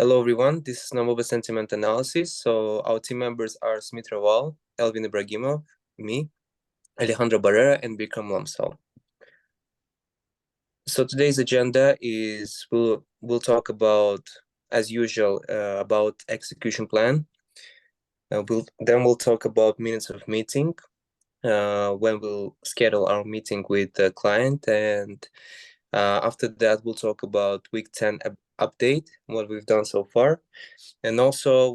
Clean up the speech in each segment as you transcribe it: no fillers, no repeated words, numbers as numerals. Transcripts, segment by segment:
Hello, everyone. This is Namoba Sentiment Analysis. So our team members are Smith Raval, Elvin Ibragimov, me, Alejandro Barrera, and Bikram Lamsal. So today's agenda is we'll talk about, as usual, about execution plan. We'll talk about minutes of meeting, when we'll schedule our meeting with the client, and after that we'll talk about week 10 update, what we've done so far, and also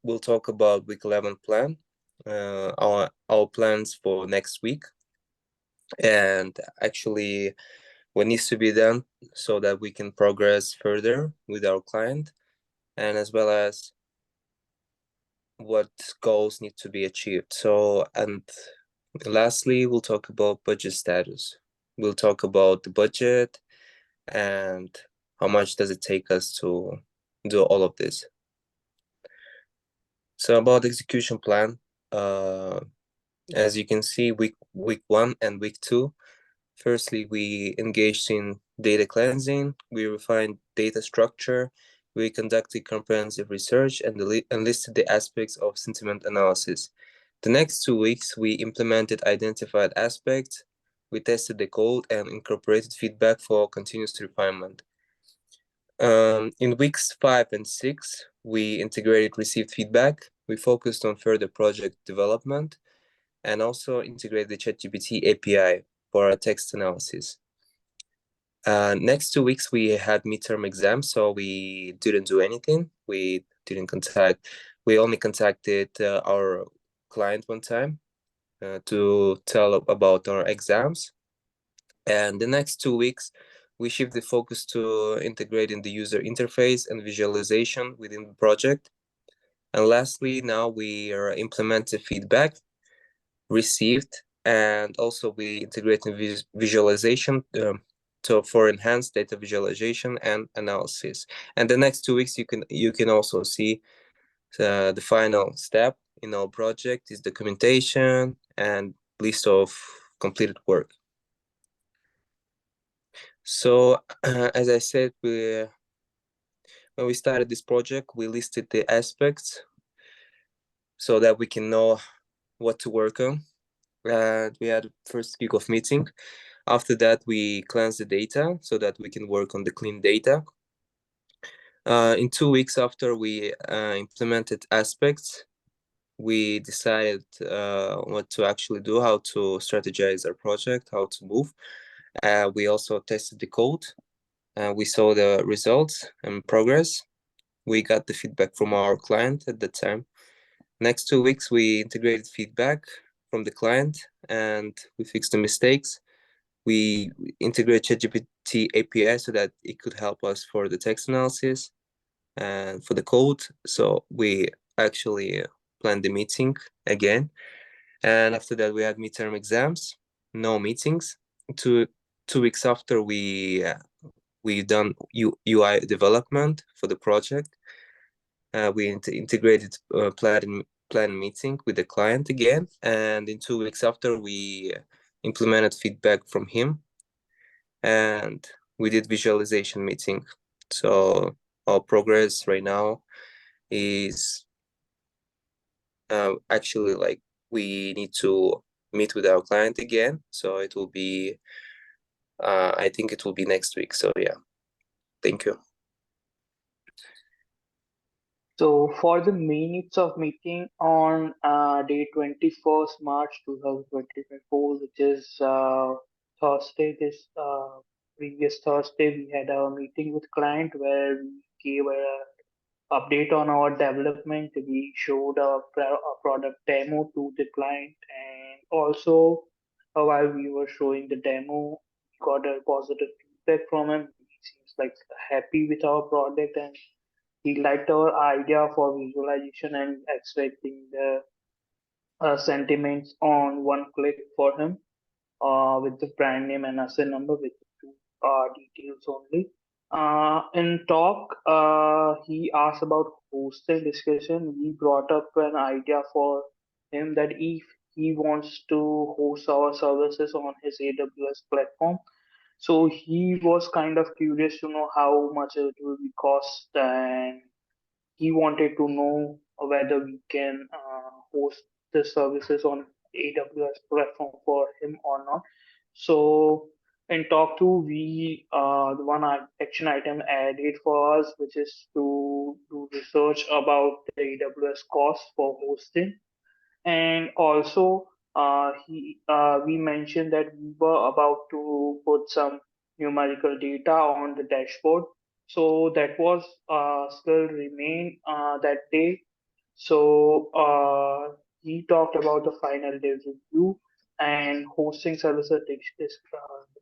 we'll talk about week 11 plan, our plans for next week, and actually what needs to be done so that we can progress further with our client, and as well as what goals need to be achieved. So, and lastly, we'll talk about budget status. We'll talk about the budget and how much does it take us to do all of this. So about execution plan, as you can see, week 1 and week 2, firstly, we engaged in data cleansing, we refined data structure, we conducted comprehensive research and listed the aspects of sentiment analysis. The next 2 weeks, we implemented identified aspects, we tested the code and incorporated feedback for continuous refinement. In weeks 5 and 6, we integrated received feedback, we focused on further project development, and also integrated the ChatGPT API for our text analysis. Next 2 weeks, we had midterm exams, so we didn't do anything. We only contacted our client one time to tell about our exams. And the next 2 weeks, we shift the focus to integrating the user interface and visualization within the project. And lastly, now we are implementing feedback received, and also we integrate visualization for enhanced data visualization and analysis. And the next 2 weeks, you can also see the final step in our project is documentation and list of completed work. So as I said, when we started this project, we listed the aspects so that we can know what to work on. And we had first kickoff meeting. After that, we cleansed the data so that we can work on the clean data. In 2 weeks after we implemented aspects, we decided what to actually do, how to strategize our project, how to move. We also tested the code. We saw the results and progress. We got the feedback from our client at the time. Next 2 weeks, we integrated feedback from the client and we fixed the mistakes. We integrated ChatGPT API so that it could help us for the text analysis and for the code. So we actually planned the meeting again. And after that, we had midterm exams, no meetings. 2 weeks after, we done UI development for the project. We integrated plan meeting with the client again, and in 2 weeks after, we implemented feedback from him, and we did visualization meeting. So our progress right now is actually like we need to meet with our client again. So it will be, I think it will be next week. So yeah, thank you. So for the minutes of meeting on day 21st March 2024, which is Thursday, this previous Thursday, we had our meeting with client where we gave a update on our development. We showed a product demo to the client, and also while we were showing the demo, we got a positive feedback from him. He seems like happy with our product, and he liked our idea for visualization and extracting the sentiments on one click for him with the brand name and asset number with two details only. In talk, he asked about hosting discussion. We brought up an idea for him that if he wants to host our services on his AWS platform, so he was kind of curious to know how much it will be cost and he wanted to know whether we can host the services on AWS platform for him or not. So in talk two, we the one action item added for us, which is to do research about the AWS cost for hosting, and also he we mentioned that we were about to put some numerical data on the dashboard. So that was still remain that day. So he talked about the final day review and hosting services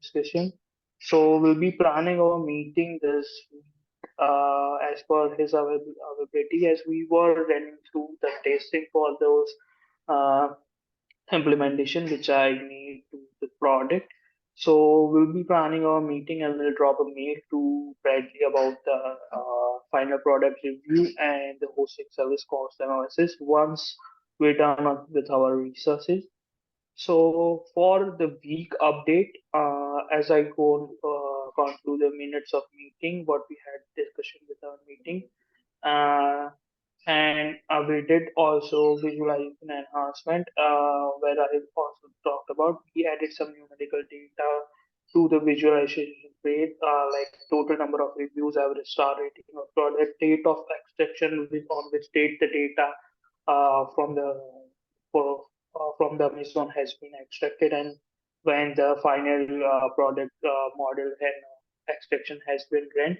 discussion. So we'll be planning our meeting this as per his availability, as we were running through the testing for those uh, implementation which I need to the product. So we'll be planning our meeting and we'll drop a mail to Bradley about the final product review and the hosting service cost analysis once we're done with our researches. So for the week update, as I go gone through the minutes of meeting, what we had discussion with our meeting, uh, and we did also visualization enhancement, where I also talked about we added some numerical data to the visualization page, like total number of reviews, average star rating of product, date of extraction on which date the data from the for, from the Amazon has been extracted, and when the final product model and extraction has been run.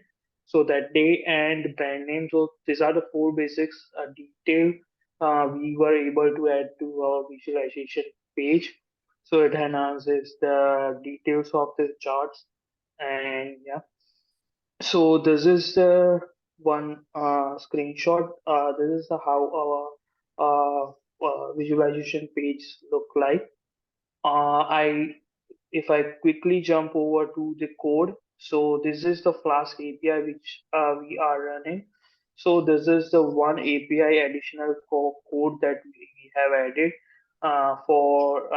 So that day and brand name. So these are the four basics detail we were able to add to our visualization page. So it enhances the details of the charts, and yeah. So this is the one screenshot. This is the how our visualization page look like. I if I quickly jump over to the code, so this is the Flask API which we are running. So this is the one API additional code that we have added for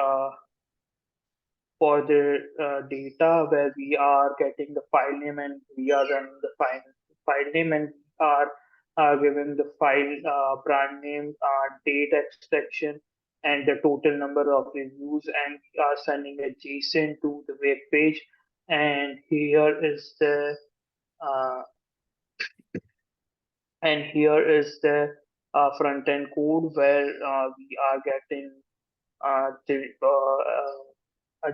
the data, where we are getting the file name and we are running the file name, and are giving the file brand name, date extraction, and the total number of reviews, and we are sending a JSON to the web page. And uh, here is the front end code where we are getting a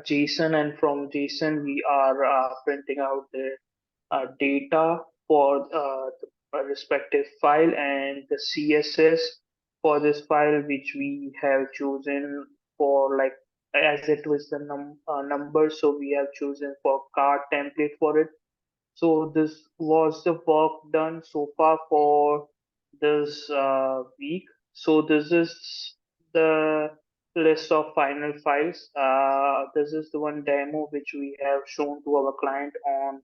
JSON, and from JSON we are printing out the data for the respective file, and the CSS for this file which we have chosen for, like, as it was the number, so we have chosen for card template for it. So this was the work done so far for this week. So this is the list of final files. This is the one demo which we have shown to our client on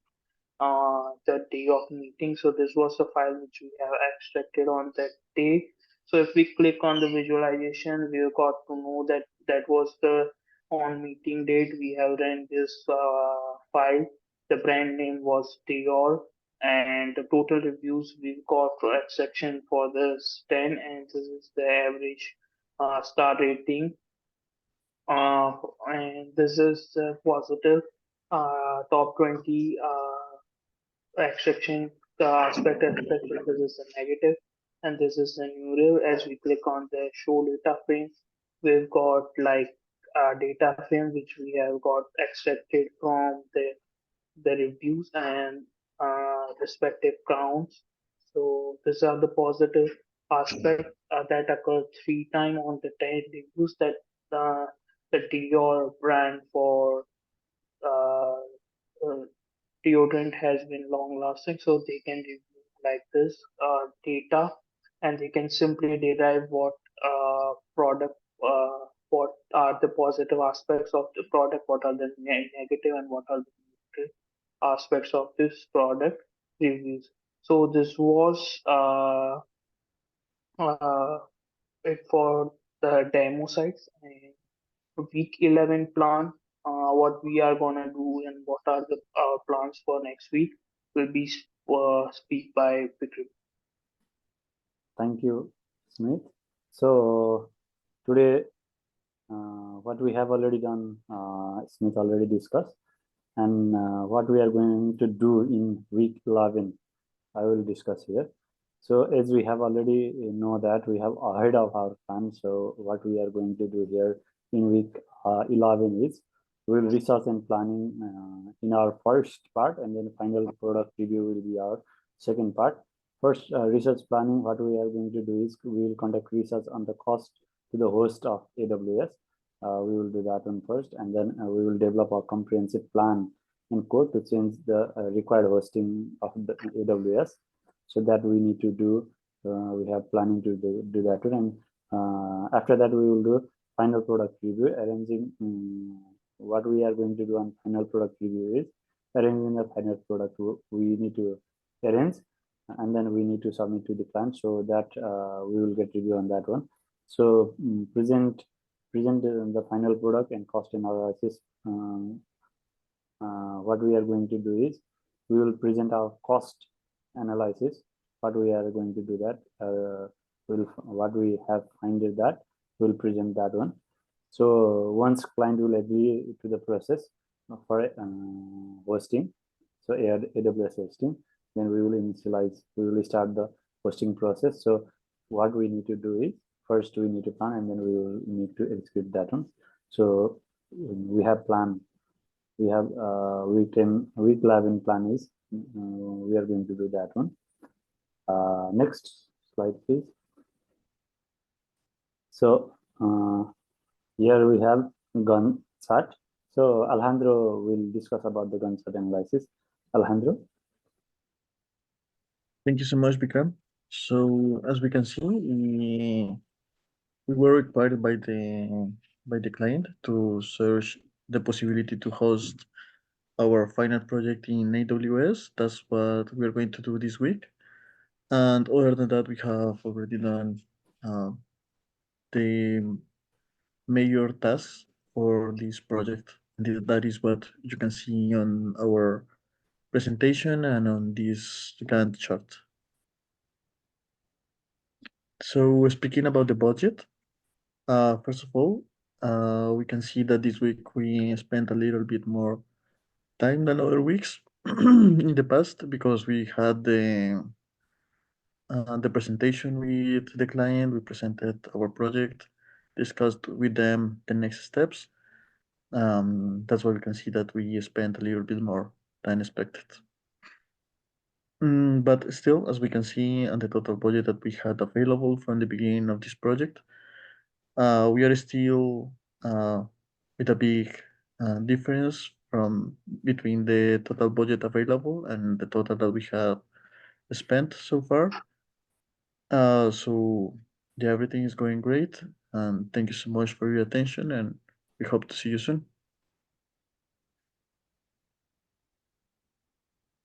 the day of meeting. So this was the file which we have extracted on that day. So if we click on the visualization, we got to know that that was the on meeting date. We have run this file. The brand name was Dior, and the total reviews we got for extraction for this 10, and this is the average star rating. And this is the positive top 20 extraction, the aspect extraction. This is the negative, and this is the neural. As we click on the show data frame, we've got like a data frame which we have got extracted from the reviews and respective counts. So these are the positive aspect that occurred 3 times on the 10 reviews, that the Dior brand for uh, uh, deodorant has been long lasting, so they can review like this data, and they can simply derive what product, what are the positive aspects of the product, what are the negative, and what are the negative aspects of this product reviews. So this was uh, it for the demo sites. And week 11 plan, what we are gonna do and what are the plans for next week will be speak by Vikram. Thank you, Smith. So today, what we have already done, Smith already discussed, and what we are going to do in week 11, I will discuss here. So as we have already know that we have ahead of our plan. So what we are going to do here in week 11 is we will research and planning in our first part, and then final product review will be our second part. First, research planning, what we are going to do is we will conduct research on the cost to the host of AWS. We will do that one first, and then we will develop a comprehensive plan in code to change the required hosting of the AWS. So that we need to do. We have planning to do that, and after that we will do final product review, arranging what we are going to do on final product review is arranging the final product we need to arrange, and then we need to submit to the client, so that we will get review on that one. So present the final product and cost analysis. What we are going to do is we will present our cost analysis. What we are going to do that, what we have finded that we'll present that one. So once client will agree to the process for hosting, so AWS hosting, then we will start the hosting process. So what we need to do is first we need to plan, and then we will need to execute that one. So we have planned. We have week 11 plan is we are going to do that one. Next slide, please. So here we have Gantt chart. So Alejandro will discuss about the Gantt chart analysis. Alejandro. Thank you so much, Bikram. So as we can see, we were required by the client to search the possibility to host our final project in AWS. That's what we're going to do this week. And other than that, we have already done the major tasks for this project. And that is what you can see on our presentation and on this Gantt chart. So speaking about the budget, first of all, we can see that this week we spent a little bit more time than other weeks in the past, because we had the presentation with the client. We presented our project, discussed with them the next steps. That's why we can see that we spent a little bit more than expected. But still, as we can see on the total budget that we had available from the beginning of this project, we are still with a big difference between the total budget available and the total that we have spent so far. So yeah, everything is going great, and thank you so much for your attention, and we hope to see you soon.